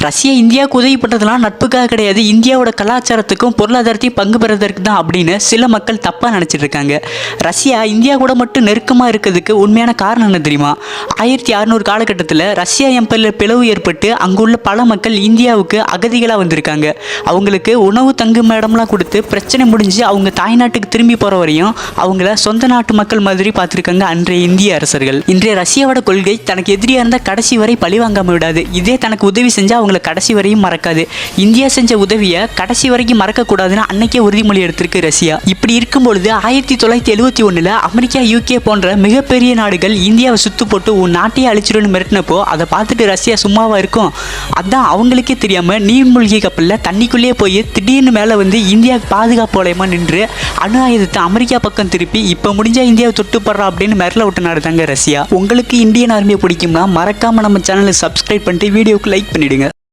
Russia இந்தியாவுக்கு உதவி பண்ணுறதுலாம் நட்புக்காக கிடையாது, இந்தியாவோட கலாச்சாரத்துக்கும் பொருளாதாரத்தையும் பங்கு பெறதற்கு தான் அப்படின்னு சில மக்கள் தப்பாக நினச்சிட்டு இருக்காங்க. ரஷ்யா இந்தியா கூட மட்டும் நெருக்கமாக இருக்கிறதுக்கு உண்மையான காரணம் என்ன தெரியுமா? 1600 காலகட்டத்தில் ரஷ்யா எம்பையரில் பிளவு ஏற்பட்டு அங்குள்ள பல மக்கள் இந்தியாவுக்கு அகதிகளாக வந்திருக்காங்க. அவங்களுக்கு உணவு தங்கும் இடம்லாம் கொடுத்து பிரச்சனை முடிஞ்சு அவங்க தாய்நாட்டுக்கு திரும்பி போகிற வரையும் அவங்கள சொந்த நாட்டு மக்கள் மாதிரி பார்த்துருக்காங்க அன்றைய இந்திய அரசர்கள். இன்றைய ரஷ்யாவோட கொள்கை தனக்கு எதிரியாக இருந்தால் கடைசி வரை பழி வாங்காமல் விடாது. இதே தனக்கு உதவி செஞ்சால் அவங்களை கடைசி வரையும் மறக்காது. இந்தியா செஞ்ச உதவியை கடைசி வரைக்கும் மறக்கக்கூடாதுன்னு அன்னைக்கே உறுதிமொழி எடுத்திருக்கு ரஷ்யா. இப்படி இருக்கும்பொழுது 1971 அமெரிக்கா, யூகே போன்ற மிகப்பெரிய நாடுகள் இந்தியாவை சுத்து போட்டு உன் நாட்டையே அழிச்சிடும்னு மிரட்டினப்போ அதை பார்த்துட்டு ரஷ்யா சும்மாவா இருக்கும்? அதான் அவங்களுக்கே தெரியாம நீர்மூழ்கி கப்பலில் தண்ணிக்குள்ளேயே போய் திடீர்னு மேலே வந்து இந்தியாவுக்கு பாதுகாப்பு வளையமா நின்று அணு ஆயுதத்தை அமெரிக்கா பக்கம் திருப்பி இப்போ முடிஞ்சா இந்தியாவை தொட்டுப்படுறா அப்படின்னு மிரள விட்டு நாடு தாங்க ரஷ்யா. உங்களுக்கு இந்தியன் ஆர்மியை பிடிக்கும்னா மறக்காம நம்ம சேனலை சப்ஸ்கிரைப் பண்ணிட்டு வீடியோக்கு லைக் பண்ணிடுங்க.